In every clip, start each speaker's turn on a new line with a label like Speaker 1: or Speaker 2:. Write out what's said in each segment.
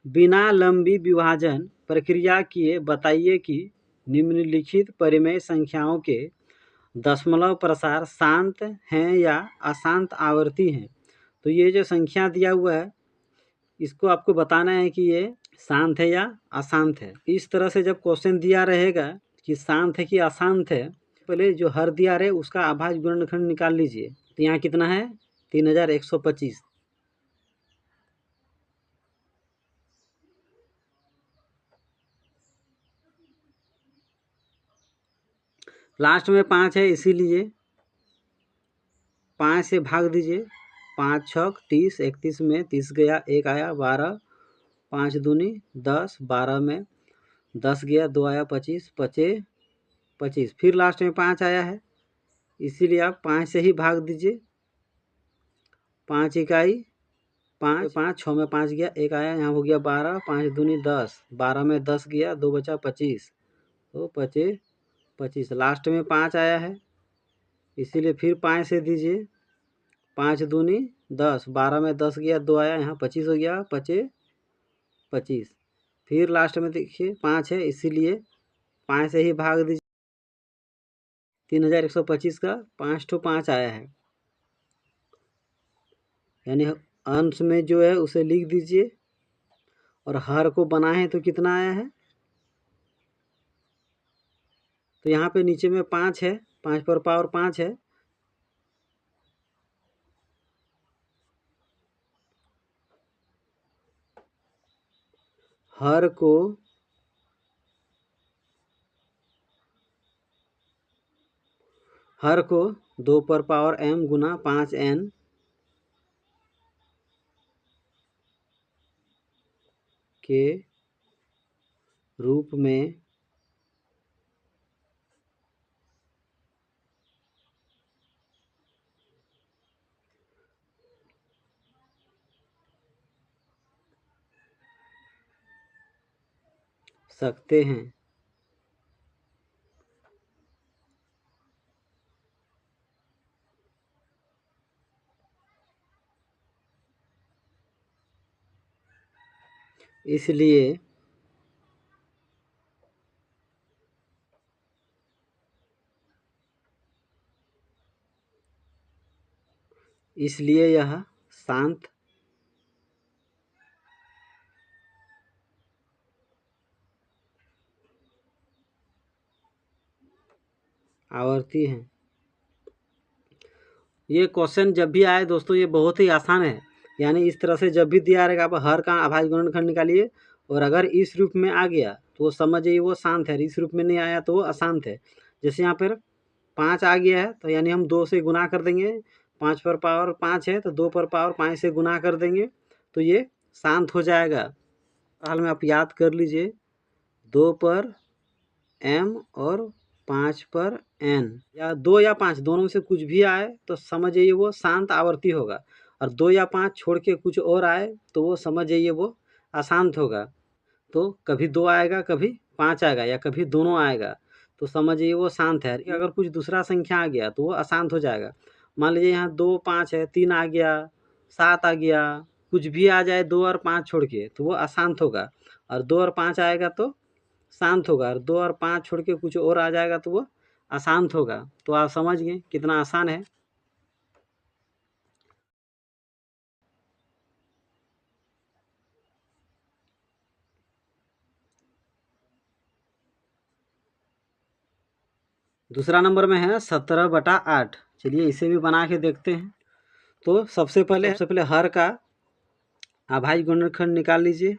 Speaker 1: बिना लंबी विभाजन प्रक्रिया किए बताइए कि निम्नलिखित परिमेय संख्याओं के दशमलव प्रसार शांत हैं या अशांत आवर्ती हैं। तो ये जो संख्या दिया हुआ है इसको आपको बताना है कि ये शांत है या अशांत है। इस तरह से जब क्वेश्चन दिया रहेगा कि शांत है कि अशांत है, पहले जो हर दिया रहे उसका अभाज्य गुणनखंड निकाल लीजिए। तो यहाँ कितना है 3125। लास्ट में 5 है इसीलिए 5 से भाग दीजिए। 5 छक 30, 31 में 30 गया, 1 आया 12, 5 दूनी 10, 12 में 10 गया, 2 आया 25, 25 25, फिर लास्ट में 5 आया है इसीलिए आप 5 से ही भाग दीजिए। 5 इकाई 5, 5 6 में 5 गया, 1 आया, यहाँ हो गया 12, 5 दूनी 10, 12 में 10 गया, 2 बचा 25, तो 25 25, लास्ट में 5 आया है इसीलिए फिर 5 से दीजिए। 5 दूनी 10, 12 में 10 गया, 2 आया, यहाँ 25 हो गया, 25 25, फिर लास्ट में देखिए 5 है इसीलिए 5 से ही भाग दीजिए। 3125 का 5 तो 5 आया है, यानी अंश में जो है उसे लिख दीजिए और हर को बनाए तो कितना आया है। तो यहाँ पे नीचे में 5 है, 5 पर पावर 5 है, हर को 2 पर पावर m गुना 5n के रूप में सकते हैं। इसलिए यह शांत आवर्ती है। ये क्वेश्चन जब भी आए दोस्तों ये बहुत ही आसान है, यानी इस तरह से जब भी दिया रहेगा आप हर का अभाज्य गुणनखंड निकालिए और अगर इस रूप में आ गया तो वो समझिए वो शांत है, इस रूप में नहीं आया तो वो अशांत है। जैसे यहाँ पर 5 आ गया है तो यानी हम 2 से गुना कर देंगे, 5 पर पावर 5 है तो 2 पर पावर 5 से गुना कर देंगे तो ये शांत हो जाएगा। हाल में आप याद कर लीजिए 2 पर m और 5 पर n, या 2 या 5 दोनों में से कुछ भी आए तो समझ जाइए वो शांत आवर्ती होगा, और 2 या 5 छोड़ के कुछ और आए तो वो समझ जाइए वो अशांत होगा। तो कभी 2 आएगा, कभी 5 आएगा, या कभी दोनों आएगा तो समझ जाइए वो शांत है। अगर कुछ दूसरा संख्या आ गया तो वो अशांत हो जाएगा। मान लीजिए यहाँ 2 5 है, 3 आ गया, 7 आ गया, कुछ भी आ जाए 2 और 5 छोड़ के तो वो अशांत होगा, और 2 और 5 आएगा तो शांत होगा, और 2 और 5 छोड़ के कुछ और आ जाएगा तो वो अशांत होगा। तो आप समझ गए कितना आसान है। दूसरा नंबर में है 17/8। चलिए इसे भी बना के देखते हैं। तो सबसे पहले हर का अभाज्य गुणनखंड निकाल लीजिए।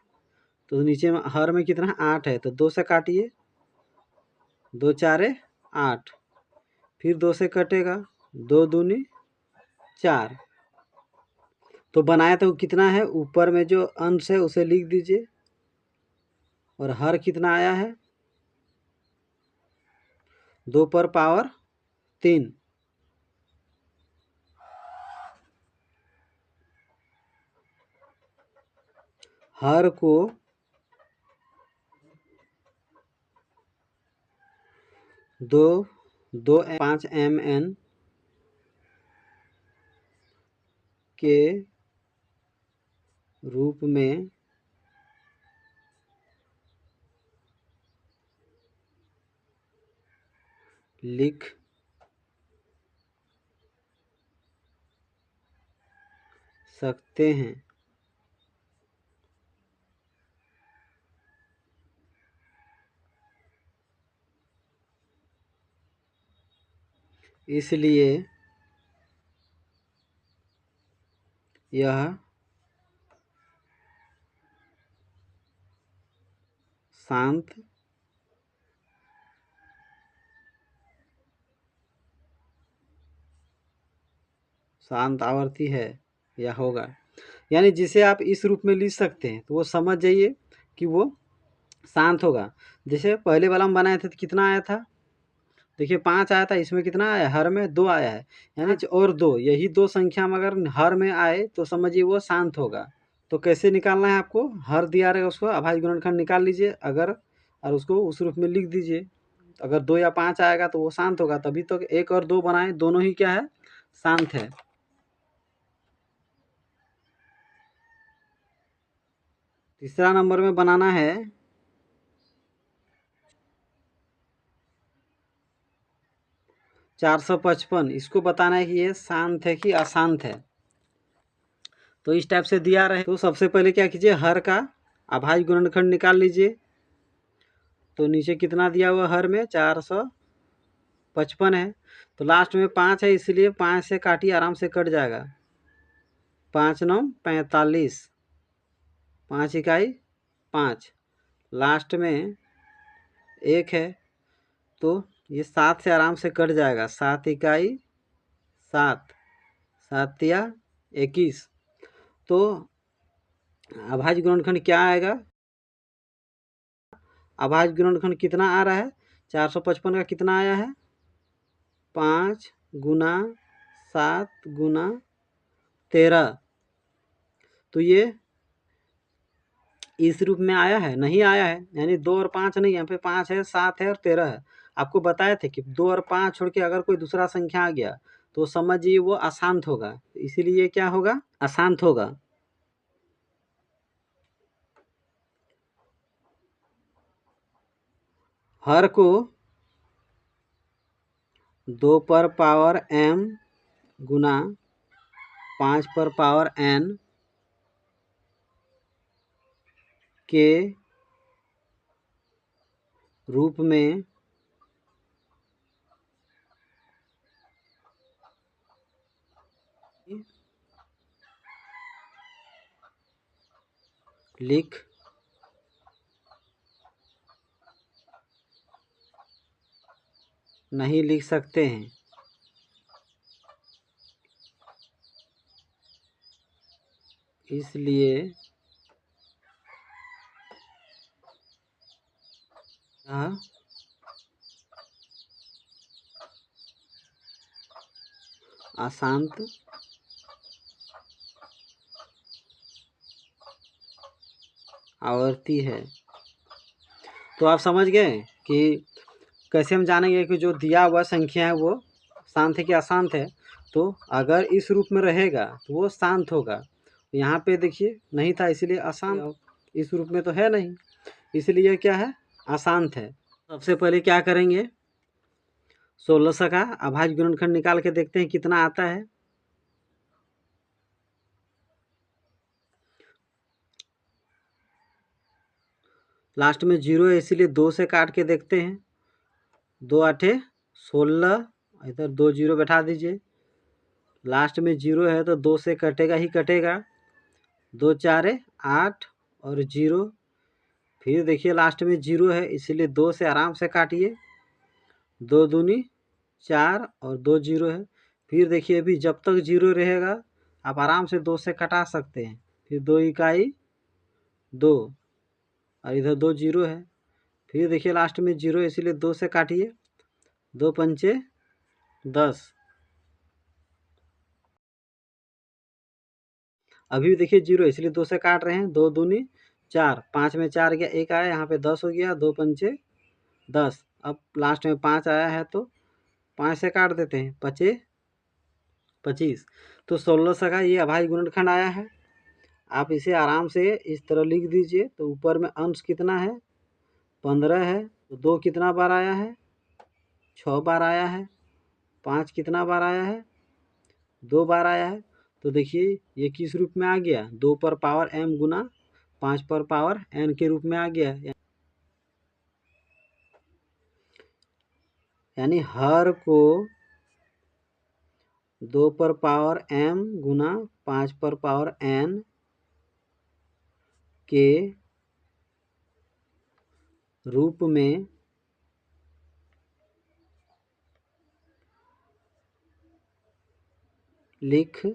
Speaker 1: तो नीचे में हर में कितना 8 है तो 2 से काटिए, 2 4 8, फिर 2 से कटेगा, 2 दूनी 4। तो बनाया तो कितना है, ऊपर में जो अंश है उसे लिख दीजिए और हर कितना आया है 2 पर पावर 3। हर को 5 mn के रूप में लिख सकते हैं। इसलिए यह शांत आवर्ती है या होगा। यानी जिसे आप इस रूप में लिख सकते हैं तो वो समझ जाइए कि वो शांत होगा। जैसे पहले वाला हम बनाए थे तो कितना आया था, देखिए 5 आया था, इसमें कितना आया, हर में 2 आया है, यानी और 2, यही 2 संख्या में अगर हर में आए तो समझिए वो शांत होगा। तो कैसे निकालना है आपको, हर दिया रहेगा उसको अभाज्य गुणनखंड निकाल लीजिए अगर, और उसको उस रूप में लिख दीजिए। अगर 2 या 5 आएगा तो वो शांत होगा, तभी तो 1 और 2 बनाए, दोनों ही क्या है, शांत है। तीसरा नंबर में बनाना है 455, इसको बताना है कि ये शांत है कि अशांत है। तो इस टाइप से दिया रहे तो सबसे पहले क्या कीजिए, हर का अभाज्य गुणनखंड निकाल लीजिए। तो नीचे कितना दिया हुआ, हर में 455 है, तो लास्ट में 5 है, इसलिए 5 से काटिए, आराम से कट जाएगा। 5 9 45, 5 इकाई 5, लास्ट में 1 है, तो ये 7 से आराम से कट जाएगा। 7 इकाई 7, 7 या 21, तो अभाज्य गुणनखंड क्या आएगा, अभाज्य गुणनखंड कितना आ रहा है, 455 का कितना आया है, 5 गुना 7 गुना 13। तो ये इस रूप में आया है, नहीं आया है, यानी 2 और 5 नहीं, यहाँ पे 5 है, 7 है और 13 है। आपको बताए थे कि 2 और 5 छोड़ के अगर कोई दूसरा संख्या आ गया तो समझिए वो अशांत होगा, इसीलिए क्या होगा, अशांत होगा। हर को 2 पर पावर m गुना 5 पर पावर n के रूप में लिख नहीं लिख सकते हैं। इसलिए यह अशांत आवर्ती है। तो आप समझ गए कि कैसे हम जानेंगे कि जो दिया हुआ संख्या है वो शांत है कि अशांत है। तो अगर इस रूप में रहेगा तो वो शांत होगा। यहाँ पे देखिए नहीं था, इसलिए अशांत, इस रूप में तो है नहीं, इसलिए क्या है, अशांत है। सबसे पहले क्या करेंगे, 1600 का अभाज्य गुणनखंड निकाल के देखते हैं कितना आता है। लास्ट में 0 है, इसीलिए 2 से काट के देखते हैं। 2 8 16, इधर 2 0 बैठा दीजिए। लास्ट में 0 है तो 2 से कटेगा ही कटेगा। 2 4 8 और 0, फिर देखिए लास्ट में 0 है, इसीलिए 2 से आराम से काटिए। 2 दूनी 4 और 2 0 है। फिर देखिए अभी जब तक 0 रहेगा आप आराम से 2 से कटा सकते हैं। फिर 2 इकाई 2 और इधर 2 0 है। फिर देखिए लास्ट में 0 है, इसीलिए 2 से काटिए। 2 पंचे 10। अभी भी देखिए 0 है, इसलिए 2 से काट रहे हैं। 2 दूनी 4, 5 में 4 गया, 1 आया, यहाँ पे 10 हो गया। 2 पंचे 10। अब लास्ट में 5 आया है तो 5 से काट देते हैं, 5 25। तो 1600 का ये अभाज्य गुणनखंड आया है। आप इसे आराम से इस तरह लिख दीजिए। तो ऊपर में अंश कितना है, 15 है, तो 2 कितना बार आया है, 6 बार आया है, 5 कितना बार आया है, 2 बार आया है। तो देखिए ये किस रूप में आ गया, 2 पर पावर m गुना 5 पर पावर n के रूप में आ गया। यानी हर को 2 पर पावर m गुना 5 पर पावर n के रूप में लिख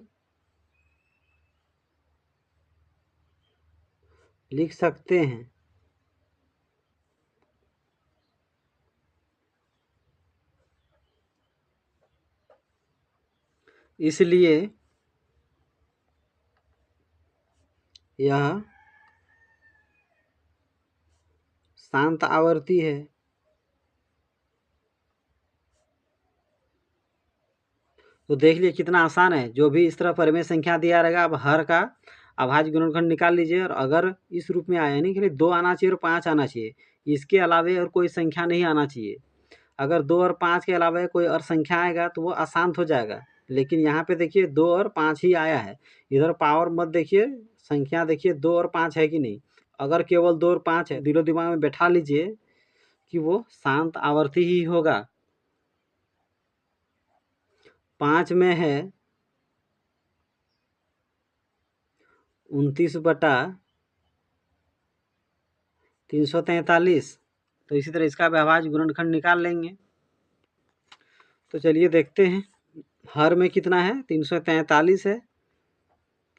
Speaker 1: सकते हैं। इसलिए यह शांत आवर्ती है। तो देख लिए कितना आसान है। जो भी इस तरह परिमेय संख्या दिया रहेगा, अब हर का अभाज्य गुणनखंड निकाल लीजिए। और अगर इस रूप में आया, यानी कि 2 आना चाहिए और 5 आना चाहिए, इसके अलावे और कोई संख्या नहीं आना चाहिए। अगर 2 और 5 के अलावा कोई और संख्या आएगा तो वो अशांत हो जाएगा। लेकिन यहाँ पे देखिए 2 और 5 ही आया है। इधर पावर मत देखिए, संख्या देखिए 2 और 5 है कि नहीं। अगर केवल 2 और 5 है, दिलो दिमाग में बैठा लीजिए कि वो शांत आवर्ती ही होगा। 5 में है 29/343। तो इसी तरह इसका भी अभाज्य गुणनखंड निकाल लेंगे। तो चलिए देखते हैं, हर में कितना है, 343 है।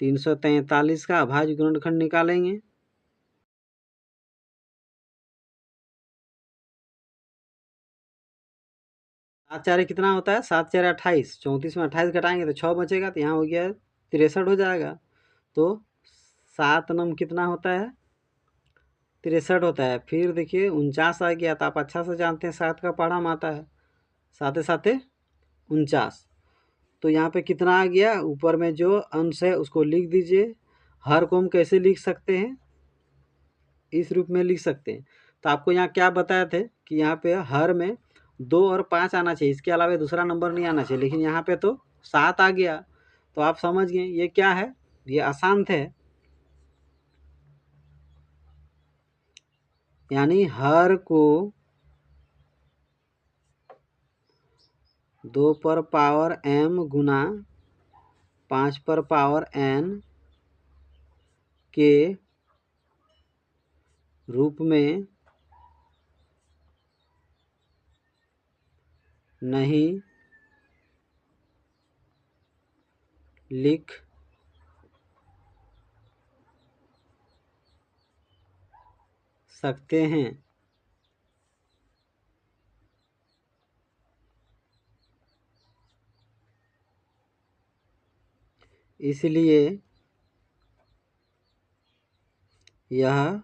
Speaker 1: 343 का अभाज्य गुणनखंड निकालेंगे। 7 4 कितना होता है, 7 4 28। 34 में 28 घटाएंगे तो 6 बचेगा, तो यहाँ हो गया 63 हो जाएगा। तो 7 नम कितना होता है, 63 होता है। फिर देखिए 49 आ गया, तो आप अच्छा से जानते हैं 7 का पढ़म आता है, साथे साथे 49। तो यहाँ पे कितना आ गया, ऊपर में जो अंश है उसको लिख दीजिए। हर को हम कैसे लिख सकते हैं, इस रूप में लिख सकते हैं। तो आपको यहाँ क्या बताए थे कि यहाँ पे हर में 2 और 5 आना चाहिए, इसके अलावा दूसरा नंबर नहीं आना चाहिए। लेकिन यहाँ पे तो 7 आ गया, तो आप समझ गए ये क्या है, ये अशांत है। यानी हर को 2 पर पावर m गुना 5 पर पावर n के रूप में नहीं लिख सकते हैं। इसलिए यह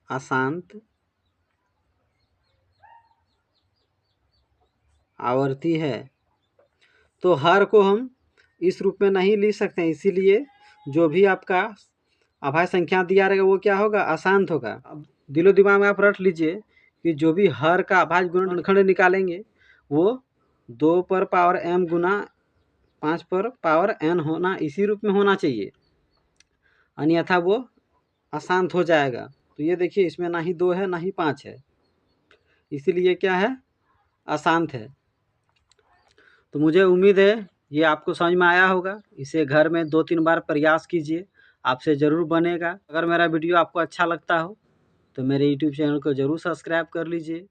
Speaker 1: अशांत आवर्ती है। तो हर को हम इस रूप में नहीं लिख सकते हैं, इसीलिए जो भी आपका अभाज्य संख्या दिया रहेगा वो क्या होगा, अशांत होगा। अब दिलो दिमाग में आप रट लीजिए कि जो भी हर का अभाज्य गुणनखंड निकालेंगे वो 2 पर पावर m गुना 5 पर पावर n होना, इसी रूप में होना चाहिए, अन्यथा वो अशांत हो जाएगा। तो ये देखिए इसमें ना ही 2 है ना ही 5 है, इसीलिए क्या है, अशांत है। तो मुझे उम्मीद है ये आपको समझ में आया होगा। इसे घर में 2-3 बार प्रयास कीजिए, आपसे ज़रूर बनेगा। अगर मेरा वीडियो आपको अच्छा लगता हो तो मेरे यूट्यूब चैनल को ज़रूर सब्सक्राइब कर लीजिए।